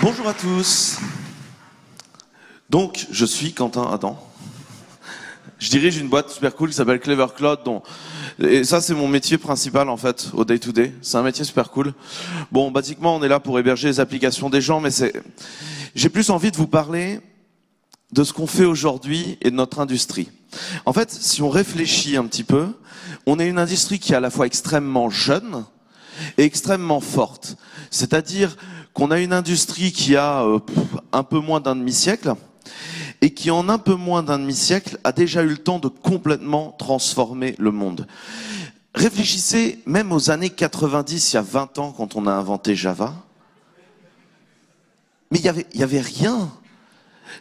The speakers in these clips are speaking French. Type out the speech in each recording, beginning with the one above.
Bonjour à tous. Donc, je suis Quentin Adam. Je dirige une boîte super cool qui s'appelle Clever Cloud. Et ça, c'est mon métier principal, en fait, au day-to-day. C'est un métier super cool. Bon, basiquement, on est là pour héberger les applications des gens, mais j'ai plus envie de vous parler de ce qu'on fait aujourd'hui et de notre industrie. En fait, si on réfléchit un petit peu, on est une industrie qui est à la fois extrêmement jeune et extrêmement forte. C'est-à-dire qu'on a une industrie qui a un peu moins d'un demi-siècle et qui, en un peu moins d'un demi-siècle, a déjà eu le temps de complètement transformer le monde. Réfléchissez même aux années 90, il y a 20 ans, quand on a inventé Java. Mais il y avait rien.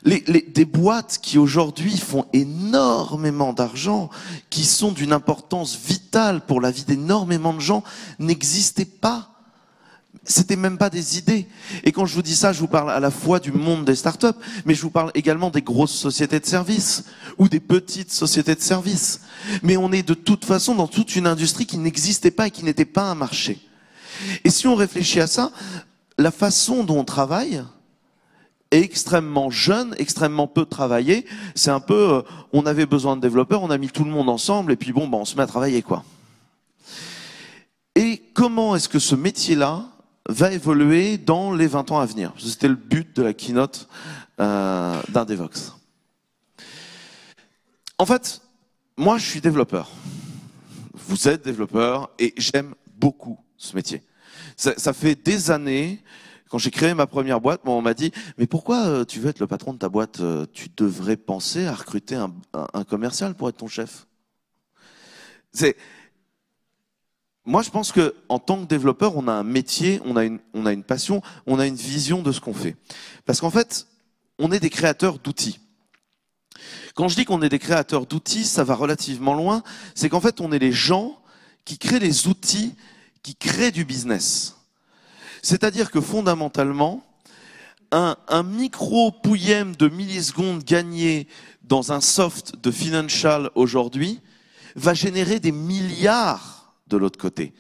Des boîtes qui aujourd'hui font énormément d'argent, qui sont d'une importance vitale pour la vie d'énormément de gens, n'existaient pas. C'était même pas des idées. Et quand je vous dis ça, je vous parle à la fois du monde des startups, mais je vous parle également des grosses sociétés de services ou des petites sociétés de services. Mais on est de toute façon dans toute une industrie qui n'existait pas et qui n'était pas un marché. Et si on réfléchit à ça, la façon dont on travaille est extrêmement jeune, extrêmement peu travaillée. C'est un peu, on avait besoin de développeurs, on a mis tout le monde ensemble et puis bon, on se met à travailler quoi. Et comment est-ce que ce métier-là va évoluer dans les 20 ans à venir? C'était le but de la keynote d'un Devox. En fait, moi je suis développeur. Vous êtes développeur et j'aime beaucoup ce métier. Ça fait des années, quand j'ai créé ma première boîte, on m'a dit « Mais pourquoi tu veux être le patron de ta boîte? Tu devrais penser à recruter un commercial pour être ton chef. » Moi, je pense que en tant que développeur, on a un métier, on a une passion, on a une vision de ce qu'on fait. Parce qu'en fait, on est des créateurs d'outils. Quand je dis qu'on est des créateurs d'outils, ça va relativement loin. C'est qu'en fait, on est les gens qui créent les outils, qui créent du business. C'est-à-dire que fondamentalement, un micro-pouillème de millisecondes gagné dans un soft de financial aujourd'hui va générer des milliards de l'autre côté.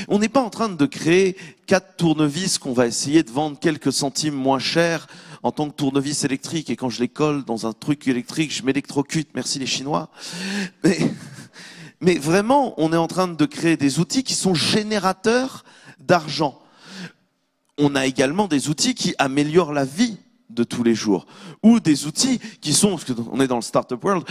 On n'est pas en train de créer 4 tournevis qu'on va essayer de vendre quelques centimes moins cher en tant que tournevis électrique, et quand je les colle dans un truc électrique, je m'électrocute, merci les Chinois. Mais vraiment, on est en train de créer des outils qui sont générateurs d'argent. On a également des outils qui améliorent la vie de tous les jours, ou des outils qui sont, parce qu'on est dans le startup world,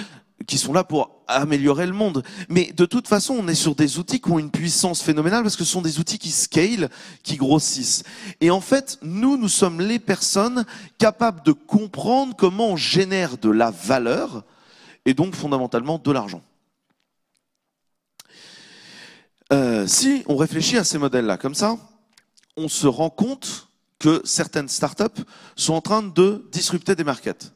qui sont là pour améliorer le monde. Mais de toute façon, on est sur des outils qui ont une puissance phénoménale parce que ce sont des outils qui scale, qui grossissent. Et en fait, nous sommes les personnes capables de comprendre comment on génère de la valeur et donc fondamentalement de l'argent. Si on réfléchit à ces modèles-là comme ça, on se rend compte que certaines startups sont en train de disrupter des markets.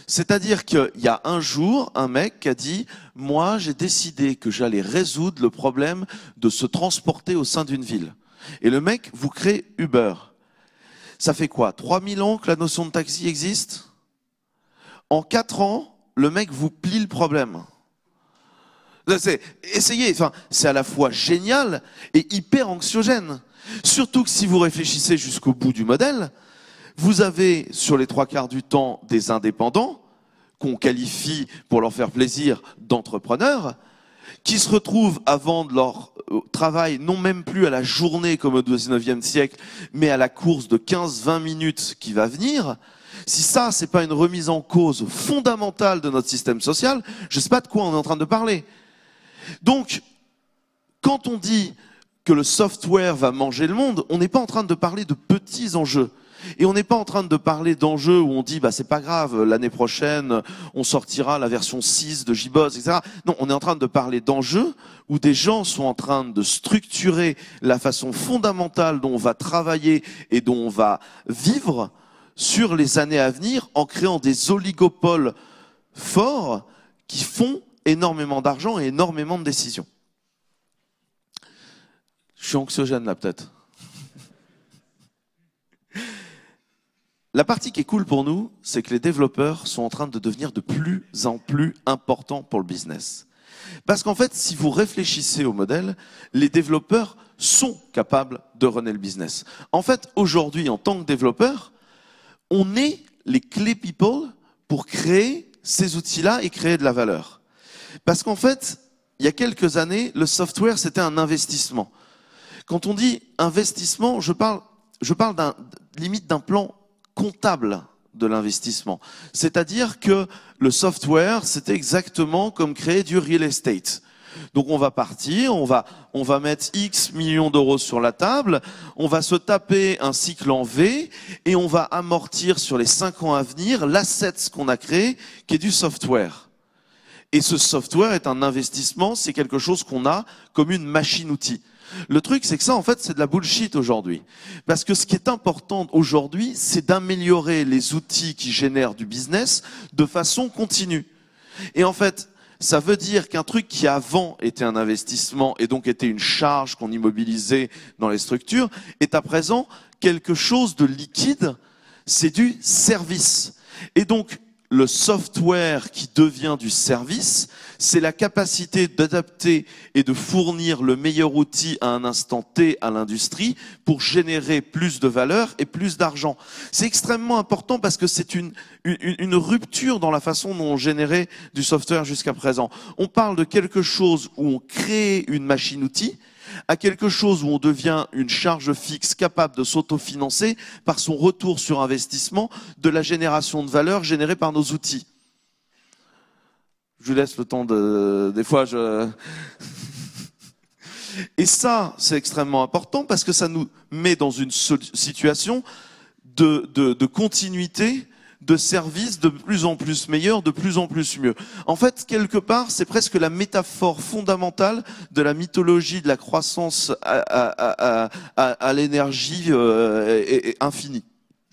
C'est-à-dire qu'il y a un jour, un mec qui a dit « Moi, j'ai décidé que j'allais résoudre le problème de se transporter au sein d'une ville. » Et le mec vous crée Uber. Ça fait quoi? 3000 ans que la notion de taxi existe? En 4 ans, le mec vous plie le problème. Essayez, enfin, c'est à la fois génial et hyper anxiogène. Surtout que si vous réfléchissez jusqu'au bout du modèle, vous avez, sur les 3/4 du temps, des indépendants, qu'on qualifie, pour leur faire plaisir, d'entrepreneurs, qui se retrouvent à vendre leur travail, non même plus à la journée comme au 19e siècle, mais à la course de 15-20 minutes qui va venir. Si ça, c'est pas une remise en cause fondamentale de notre système social, je sais pas de quoi on est en train de parler. Donc, quand on dit que le software va manger le monde, on n'est pas en train de parler de petits enjeux. Et on n'est pas en train de parler d'enjeux où on dit bah c'est pas grave, l'année prochaine on sortira la version 6 de JBoss, etc. Non, on est en train de parler d'enjeux où des gens sont en train de structurer la façon fondamentale dont on va travailler et dont on va vivre sur les années à venir en créant des oligopoles forts qui font énormément d'argent et énormément de décisions. Je suis anxiogène là peut-être. La partie qui est cool pour nous, c'est que les développeurs sont en train de devenir de plus en plus importants pour le business. Parce qu'en fait, si vous réfléchissez au modèle, les développeurs sont capables de runner le business. En fait, aujourd'hui, en tant que développeur, on est les clés people pour créer ces outils-là et créer de la valeur. Parce qu'en fait, il y a quelques années, le software, c'était un investissement. Quand on dit investissement, je parle limite d'un plan comptable de l'investissement. C'est-à-dire que le software, c'était exactement comme créer du real estate. Donc on va partir, on va mettre X millions d'euros sur la table, on va se taper un cycle en V et on va amortir sur les 5 ans à venir l'asset qu'on a créé, qui est du software. Et ce software est un investissement, c'est quelque chose qu'on a comme une machine-outil. Le truc, c'est que ça, en fait, c'est de la bullshit aujourd'hui. Parce que ce qui est important aujourd'hui, c'est d'améliorer les outils qui génèrent du business de façon continue. Et en fait, ça veut dire qu'un truc qui avant était un investissement et donc était une charge qu'on immobilisait dans les structures, est à présent quelque chose de liquide, c'est du service. Et donc, le software qui devient du service, c'est la capacité d'adapter et de fournir le meilleur outil à un instant T à l'industrie pour générer plus de valeur et plus d'argent. C'est extrêmement important parce que c'est une rupture dans la façon dont on générait du software jusqu'à présent. On parle de quelque chose où on crée une machine-outil, à quelque chose où on devient une charge fixe capable de s'autofinancer par son retour sur investissement de la génération de valeur générée par nos outils. Je vous laisse le temps des fois Et ça, c'est extrêmement important parce que ça nous met dans une situation de continuité, de services de plus en plus meilleurs, de plus en plus mieux. En fait, quelque part, c'est presque la métaphore fondamentale de la mythologie de la croissance à l'énergie infinie.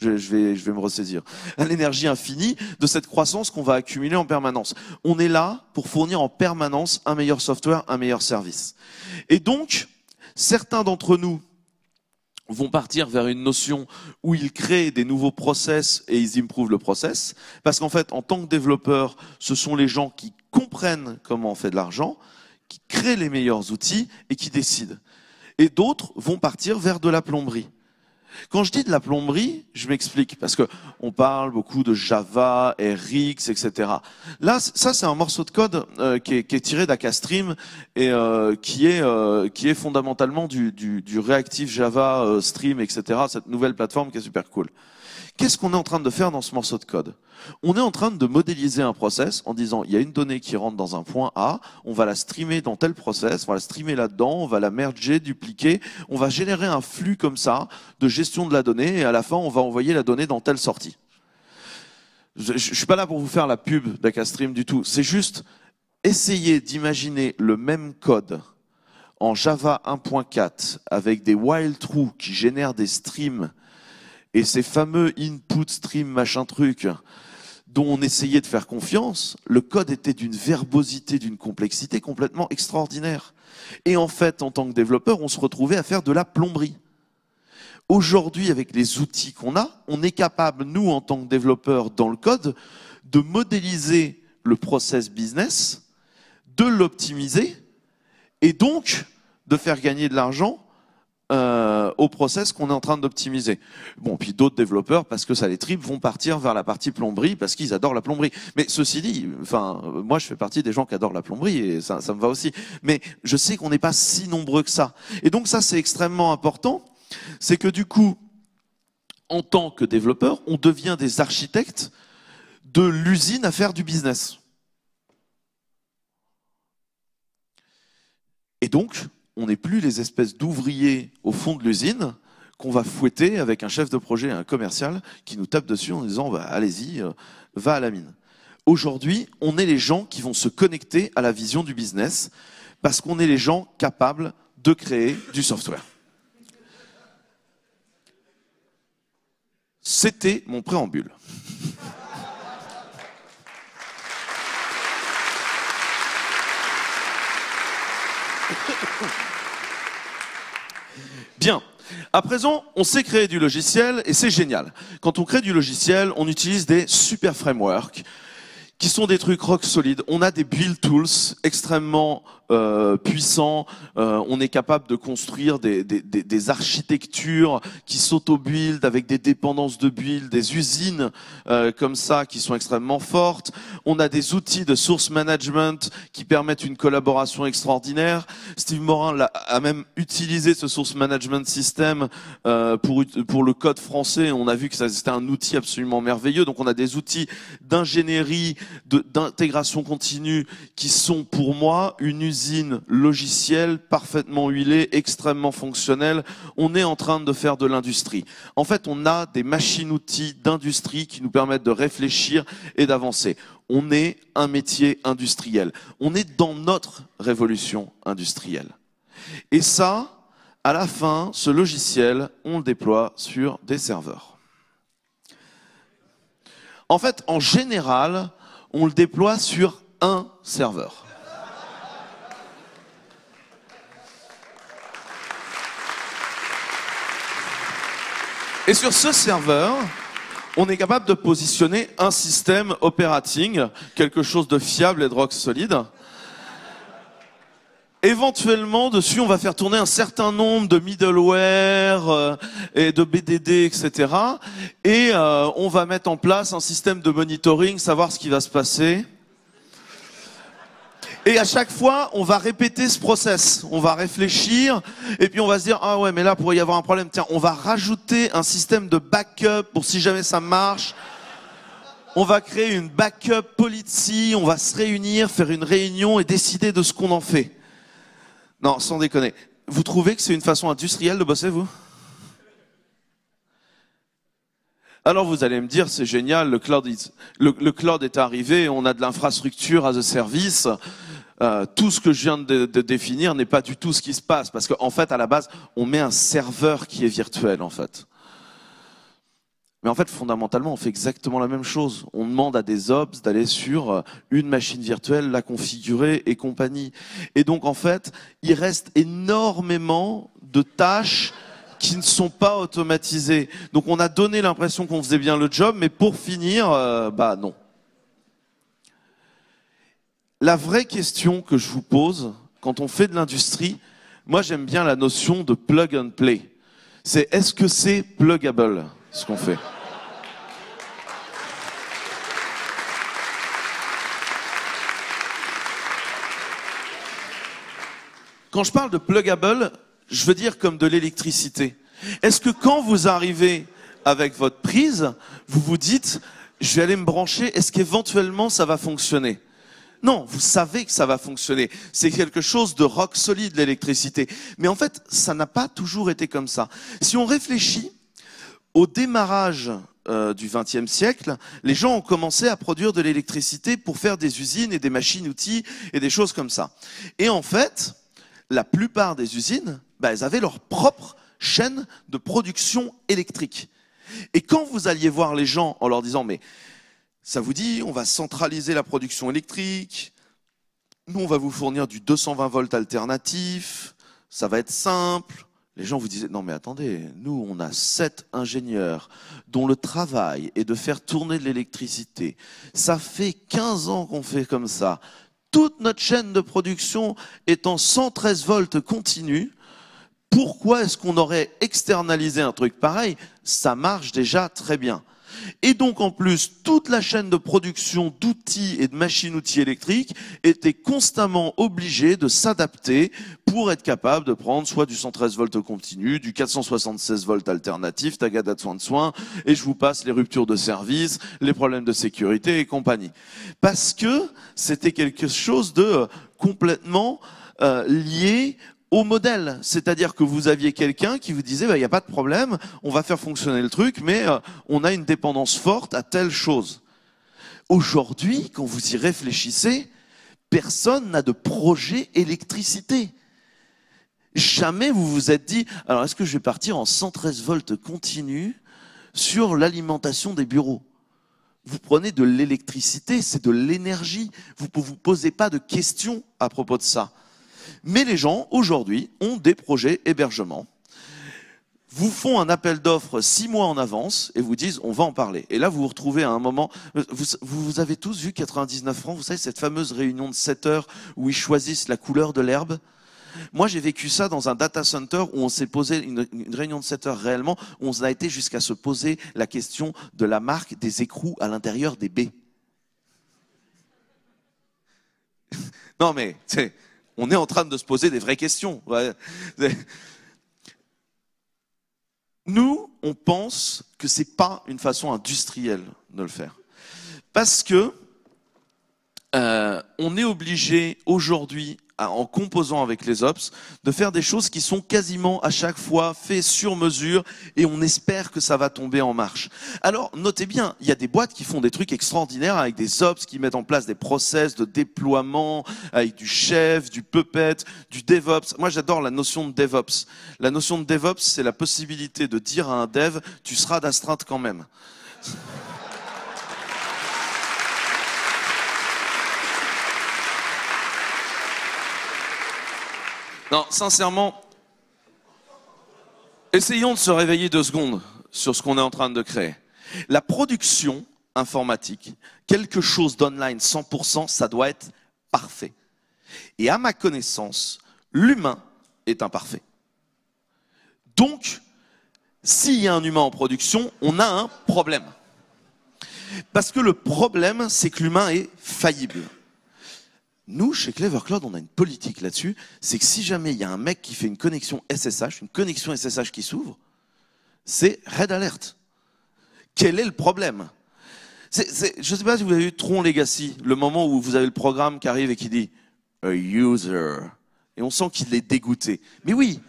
Je vais me ressaisir. À l'énergie infinie de cette croissance qu'on va accumuler en permanence. On est là pour fournir en permanence un meilleur software, un meilleur service. Et donc, certains d'entre nous vont partir vers une notion où ils créent des nouveaux process et ils improuvent le process. Parce qu'en fait, en tant que développeurs, ce sont les gens qui comprennent comment on fait de l'argent, qui créent les meilleurs outils et qui décident. Et d'autres vont partir vers de la plomberie. Quand je dis de la plomberie, je m'explique, parce que on parle beaucoup de Java, RX, etc. Là, ça c'est un morceau de code qui est tiré d'Akastream et qui est fondamentalement du Reactive Java Stream, etc. Cette nouvelle plateforme qui est super cool. Qu'est-ce qu'on est en train de faire dans ce morceau de code? On est en train de modéliser un process en disant il y a une donnée qui rentre dans un point A, on va la streamer dans tel process, on va la streamer là-dedans, on va la merger, dupliquer, on va générer un flux comme ça de gestion de la donnée et à la fin on va envoyer la donnée dans telle sortie. Je suis pas là pour vous faire la pub d'Akastream du tout, c'est juste essayer d'imaginer le même code en Java 1.4 avec des while true qui génèrent des streams et ces fameux input stream machin truc dont on essayait de faire confiance, le code était d'une verbosité, d'une complexité complètement extraordinaire. Et en fait, en tant que développeur, on se retrouvait à faire de la plomberie. Aujourd'hui, avec les outils qu'on a, on est capable, nous, en tant que développeurs dans le code, de modéliser le process business, de l'optimiser, et donc de faire gagner de l'argent au process qu'on est en train d'optimiser. Bon, puis d'autres développeurs, parce que ça les tripe, vont partir vers la partie plomberie, parce qu'ils adorent la plomberie. Mais ceci dit, enfin, moi je fais partie des gens qui adorent la plomberie, et ça me va aussi. Mais je sais qu'on n'est pas si nombreux que ça. Et donc ça, c'est extrêmement important. C'est que du coup, en tant que développeur, on devient des architectes de l'usine à faire du business. Et donc, on n'est plus les espèces d'ouvriers au fond de l'usine qu'on va fouetter avec un chef de projet et un commercial qui nous tape dessus en disant bah, allez-y, va à la mine. Aujourd'hui, on est les gens qui vont se connecter à la vision du business parce qu'on est les gens capables de créer du software. C'était mon préambule. Bien. À présent, on sait créer du logiciel et c'est génial. Quand on crée du logiciel, on utilise des super frameworks qui sont des trucs rock solides. On a des build tools extrêmement puissants. On est capable de construire des architectures qui s'auto-build avec des dépendances de build, des usines comme ça qui sont extrêmement fortes. On a des outils de source management qui permettent une collaboration extraordinaire. Steve Morin a même utilisé ce source management system pour le code français. On a vu que c'était un outil absolument merveilleux. Donc on a des outils d'ingénierie, d'intégration continue qui sont pour moi une usine logicielle parfaitement huilée, extrêmement fonctionnelle. On est en train de faire de l'industrie. En fait, on a des machines-outils d'industrie qui nous permettent de réfléchir et d'avancer. On est un métier industriel. On est dans notre révolution industrielle. Et ça, à la fin, ce logiciel, on le déploie sur des serveurs. En fait, en général, on le déploie sur un serveur. Et sur ce serveur, on est capable de positionner un système operating, quelque chose de fiable et de rock solide. Éventuellement, dessus, on va faire tourner un certain nombre de middleware et de BDD, etc. Et on va mettre en place un système de monitoring, savoir ce qui va se passer. Et à chaque fois, on va répéter ce process. On va réfléchir et puis on va se dire « Ah ouais, mais là, pourrait y avoir un problème. Tiens, on va rajouter un système de backup pour si jamais ça marche. » On va créer une backup policy, on va se réunir, faire une réunion et décider de ce qu'on en fait. Non, sans déconner. Vous trouvez que c'est une façon industrielle de bosser, vous ? Alors vous allez me dire, c'est génial, le cloud est arrivé, on a de l'infrastructure as a service. Tout ce que je viens de définir n'est pas du tout ce qui se passe. Parce qu'en fait, à la base, on met un serveur qui est virtuel, en fait. Mais en fait, fondamentalement, on fait exactement la même chose. On demande à des ops d'aller sur une machine virtuelle, la configurer et compagnie. Et donc, en fait, il reste énormément de tâches qui ne sont pas automatisées. Donc, on a donné l'impression qu'on faisait bien le job, mais pour finir, non. La vraie question que je vous pose, quand on fait de l'industrie, moi, j'aime bien la notion de plug and play. C'est est-ce que c'est pluggable, ce qu'on fait ? Quand je parle de pluggable, je veux dire comme de l'électricité. Est-ce que quand vous arrivez avec votre prise, vous vous dites, je vais aller me brancher, est-ce qu'éventuellement ça va fonctionner ? Non, vous savez que ça va fonctionner. C'est quelque chose de rock solide, l'électricité. Mais en fait, ça n'a pas toujours été comme ça. Si on réfléchit au démarrage du XXe siècle, les gens ont commencé à produire de l'électricité pour faire des usines et des machines-outils et des choses comme ça. Et en fait, la plupart des usines, elles avaient leur propre chaîne de production électrique. Et quand vous alliez voir les gens en leur disant « mais ça vous dit, on va centraliser la production électrique, nous on va vous fournir du 220 volts alternatif, ça va être simple », les gens vous disaient « non mais attendez, nous on a 7 ingénieurs dont le travail est de faire tourner de l'électricité. Ça fait 15 ans qu'on fait comme ça. Toute notre chaîne de production est en 113 volts continu. Pourquoi est-ce qu'on aurait externalisé un truc pareil? Ça marche déjà très bien. » Et donc en plus, toute la chaîne de production d'outils et de machines-outils électriques était constamment obligée de s'adapter pour être capable de prendre soit du 113 volts continu, du 476 volts alternatif, tagada de soin, et je vous passe les ruptures de service, les problèmes de sécurité et compagnie. Parce que c'était quelque chose de complètement lié au modèle, c'est-à-dire que vous aviez quelqu'un qui vous disait il n'y a pas de problème, on va faire fonctionner le truc, mais on a une dépendance forte à telle chose. Aujourd'hui, quand vous y réfléchissez, personne n'a de projet électricité. Jamais vous vous êtes dit alors est-ce que je vais partir en 113 volts continu sur l'alimentation des bureaux? Vous prenez de l'électricité, c'est de l'énergie. Vous ne vous posez pas de questions à propos de ça. Mais les gens, aujourd'hui, ont des projets hébergement. vous font un appel d'offres 6 mois en avance et vous disent on va en parler. Et là vous vous retrouvez à un moment, vous avez tous vu 99 francs, vous savez cette fameuse réunion de 7 heures où ils choisissent la couleur de l'herbe. Moi j'ai vécu ça dans un data center où on s'est posé une réunion de 7 heures réellement, où on a été jusqu'à se poser la question de la marque des écrous à l'intérieur des baies. Non mais, on est en train de se poser des vraies questions. Ouais. Nous, on pense que c'est pas une façon industrielle de le faire. Parce que on est obligé aujourd'hui, en composant avec les ops, de faire des choses qui sont quasiment à chaque fois faites sur mesure et on espère que ça va tomber en marche. Alors, notez bien, il y a des boîtes qui font des trucs extraordinaires avec des ops qui mettent en place des process de déploiement avec du chef, du puppet, du DevOps. Moi, j'adore la notion de DevOps. La notion de DevOps, c'est la possibilité de dire à un dev, tu seras d'astreinte quand même. Non, sincèrement, essayons de se réveiller 2 secondes sur ce qu'on est en train de créer. La production informatique, quelque chose d'online 100%, ça doit être parfait. Et à ma connaissance, l'humain est imparfait. Donc, s'il y a un humain en production, on a un problème. Parce que le problème, c'est que l'humain est faillible. Nous, chez Clever Cloud, on a une politique là-dessus, c'est que si jamais il y a un mec qui fait une connexion SSH qui s'ouvre, c'est Red Alert. Quel est le problème? Je ne sais pas si vous avez vu Tron Legacy, le moment où vous avez le programme qui arrive et qui dit « a user ». Et on sent qu'il est dégoûté. Mais oui,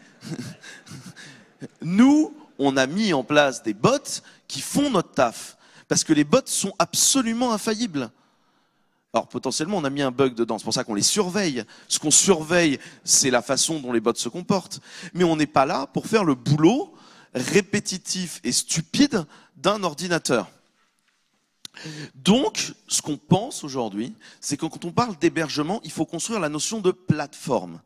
nous, on a mis en place des bots qui font notre taf, parce que les bots sont absolument infaillibles. Alors potentiellement, on a mis un bug dedans, c'est pour ça qu'on les surveille. Ce qu'on surveille, c'est la façon dont les bots se comportent. Mais on n'est pas là pour faire le boulot répétitif et stupide d'un ordinateur. Donc, ce qu'on pense aujourd'hui, c'est que quand on parle d'hébergement, il faut construire la notion de plateforme.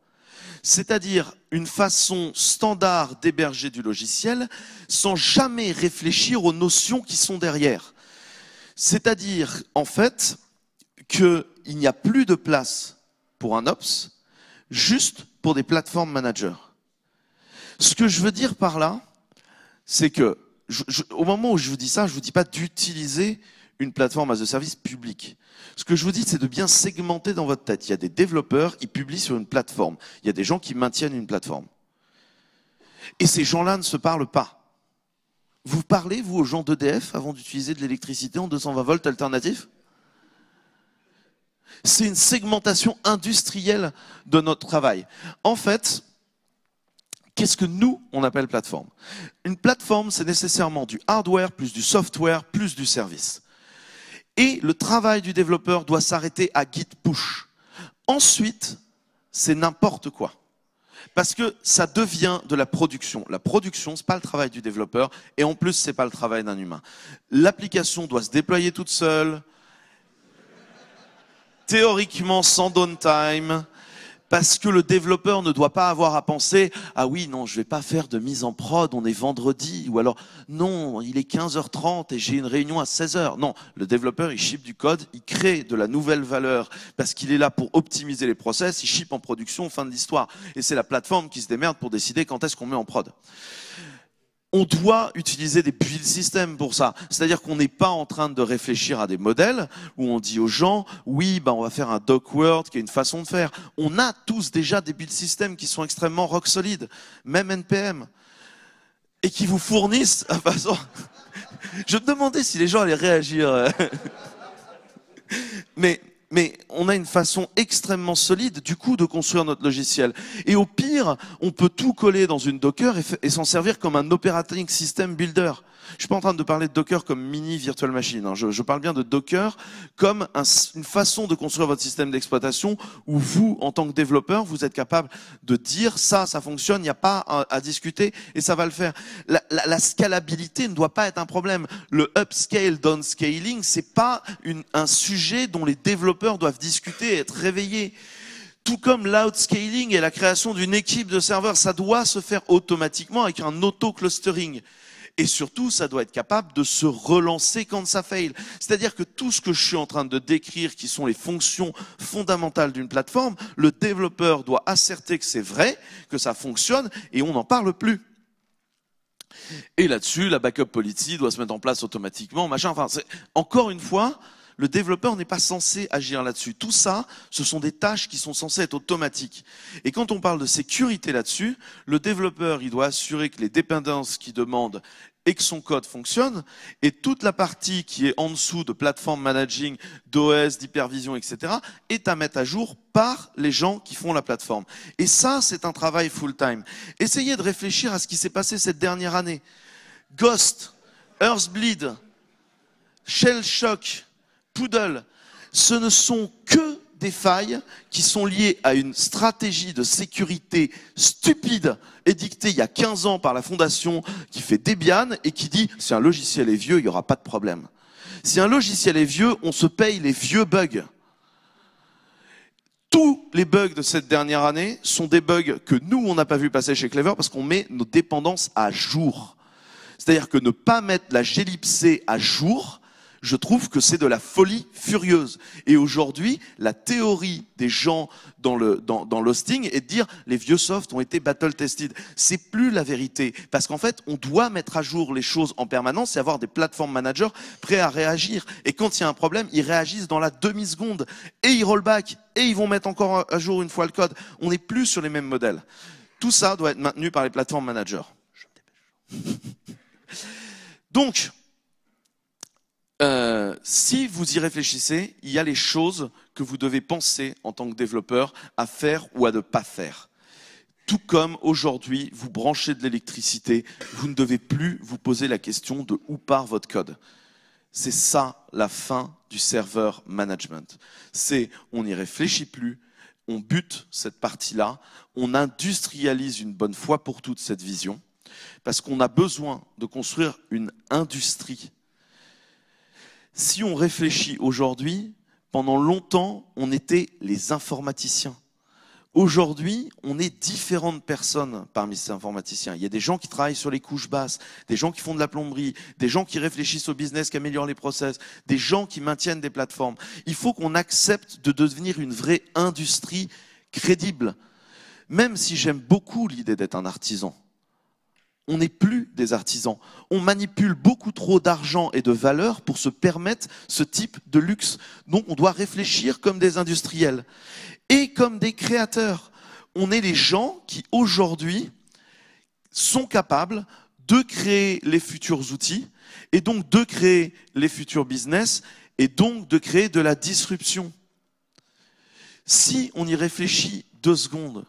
C'est-à-dire une façon standard d'héberger du logiciel sans jamais réfléchir aux notions qui sont derrière. C'est-à-dire, en fait, qu'il n'y a plus de place pour un ops, juste pour des plateformes managers. Ce que je veux dire par là, c'est que, au moment où je vous dis ça, je ne vous dis pas d'utiliser une plateforme as a service publique. Ce que je vous dis, c'est de bien segmenter dans votre tête. Il y a des développeurs, ils publient sur une plateforme. Il y a des gens qui maintiennent une plateforme. Et ces gens-là ne se parlent pas. Vous parlez, vous, aux gens d'EDF avant d'utiliser de l'électricité en 220 volts alternatif ? C'est une segmentation industrielle de notre travail. En fait, qu'est-ce que nous, on appelle plateforme? Une plateforme, c'est nécessairement du hardware, plus du software, plus du service. Et le travail du développeur doit s'arrêter à git push. Ensuite, c'est n'importe quoi. Parce que ça devient de la production. La production, c'est pas le travail du développeur, et en plus, c'est pas le travail d'un humain. L'application doit se déployer toute seule, théoriquement sans downtime, parce que le développeur ne doit pas avoir à penser « Ah oui, non, je vais pas faire de mise en prod, on est vendredi » ou alors « Non, il est 15h30 et j'ai une réunion à 16h ». Non, le développeur, il ship du code, il crée de la nouvelle valeur parce qu'il est là pour optimiser les process, il ship en production, fin de l'histoire. Et c'est la plateforme qui se démerde pour décider quand est-ce qu'on met en prod. On doit utiliser des build systems pour ça. C'est-à-dire qu'on n'est pas en train de réfléchir à des modèles où on dit aux gens, oui, on va faire un DocWord qui est une façon de faire. On a tous déjà des build systems qui sont extrêmement rock solides, même NPM, et qui vous fournissent, de toute façon, je me demandais si les gens allaient réagir. Mais on a une façon extrêmement solide, du coup, de construire notre logiciel. Et au pire, on peut tout coller dans une Docker et s'en servir comme un operating system builder. Je suis pas en train de parler de Docker comme mini virtual machine. Hein. Je parle bien de Docker comme une façon de construire votre système d'exploitation où vous, en tant que développeur, vous êtes capable de dire ça fonctionne, il n'y a pas à discuter et ça va le faire. La scalabilité ne doit pas être un problème. Le upscale, downscaling, c'est pas un sujet dont les développeurs doivent discuter et être réveillés. Tout comme l'outscaling et la création d'une équipe de serveurs, ça doit se faire automatiquement avec un auto-clustering. Et surtout, ça doit être capable de se relancer quand ça fail. C'est-à-dire que tout ce que je suis en train de décrire, qui sont les fonctions fondamentales d'une plateforme, le développeur doit asserter que c'est vrai, que ça fonctionne, et on n'en parle plus. Et là-dessus, la backup policy doit se mettre en place automatiquement, machin. Enfin, encore une fois, le développeur n'est pas censé agir là-dessus. Tout ça, ce sont des tâches qui sont censées être automatiques. Et quand on parle de sécurité là-dessus, le développeur, il doit assurer que les dépendances qu'il demande et que son code fonctionne, et toute la partie qui est en dessous de plateforme managing, d'OS, d'hypervision, etc., est à mettre à jour par les gens qui font la plateforme. Et ça, c'est un travail full-time. Essayez de réfléchir à ce qui s'est passé cette dernière année. Ghost, Earthbleed, Shellshock, Poodle, ce ne sont que des failles qui sont liées à une stratégie de sécurité stupide édictée il y a 15 ans par la fondation qui fait Debian et qui dit si un logiciel est vieux, il n'y aura pas de problème. Si un logiciel est vieux, on se paye les vieux bugs. Tous les bugs de cette dernière année sont des bugs que nous, on n'a pas vu passer chez Clever parce qu'on met nos dépendances à jour. C'est-à-dire que ne pas mettre la glibc à jour, je trouve que c'est de la folie furieuse. Et aujourd'hui, la théorie des gens dans l'hosting est de dire les vieux softs ont été battle-tested. C'est plus la vérité. Parce qu'en fait, on doit mettre à jour les choses en permanence et avoir des plateformes managers prêts à réagir. Et quand il y a un problème, ils réagissent dans la demi-seconde. Et ils rollback. Et ils vont mettre encore à jour une fois le code. On n'est plus sur les mêmes modèles. Tout ça doit être maintenu par les plateformes managers. Je me dépêche. Donc, si vous y réfléchissez, il y a les choses que vous devez penser en tant que développeur à faire ou à ne pas faire. Tout comme aujourd'hui, vous branchez de l'électricité, vous ne devez plus vous poser la question de où part votre code. C'est ça la fin du server management. C'est on n'y réfléchit plus, on bute cette partie-là, on industrialise une bonne fois pour toutes cette vision, parce qu'on a besoin de construire une industrie. Si on réfléchit aujourd'hui, pendant longtemps, on était les informaticiens. Aujourd'hui, on est différentes personnes parmi ces informaticiens. Il y a des gens qui travaillent sur les couches basses, des gens qui font de la plomberie, des gens qui réfléchissent au business, qui améliorent les process, des gens qui maintiennent des plateformes. Il faut qu'on accepte de devenir une vraie industrie crédible. Même si j'aime beaucoup l'idée d'être un artisan. On n'est plus des artisans. On manipule beaucoup trop d'argent et de valeur pour se permettre ce type de luxe. Donc on doit réfléchir comme des industriels et comme des créateurs. On est les gens qui aujourd'hui sont capables de créer les futurs outils et donc de créer les futurs business et donc de créer de la disruption. Si on y réfléchit 2 secondes,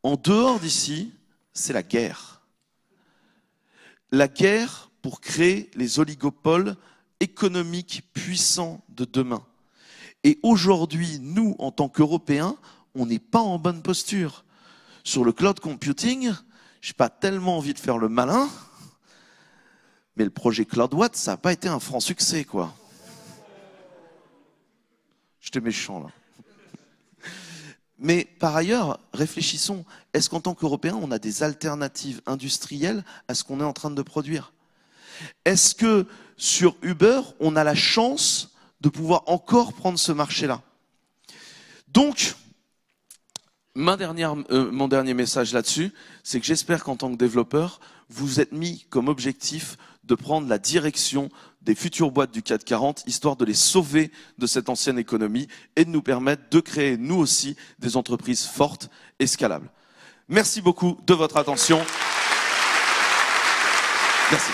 en dehors d'ici, c'est la guerre. La guerre pour créer les oligopoles économiques puissants de demain. Et aujourd'hui, nous, en tant qu'Européens, on n'est pas en bonne posture. Sur le cloud computing, je n'ai pas tellement envie de faire le malin, mais le projet CloudWatt, ça n'a pas été un franc succès, quoi. J'étais méchant, là. Mais par ailleurs, réfléchissons, est-ce qu'en tant qu'Européens, on a des alternatives industrielles à ce qu'on est en train de produire? Est-ce que sur Uber, on a la chance de pouvoir encore prendre ce marché-là? Donc, mon dernier message là-dessus, c'est que j'espère qu'en tant que développeur, vous vous êtes mis comme objectif de prendre la direction des futures boîtes du CAC 40, histoire de les sauver de cette ancienne économie et de nous permettre de créer, nous aussi, des entreprises fortes et scalables. Merci beaucoup de votre attention. Merci.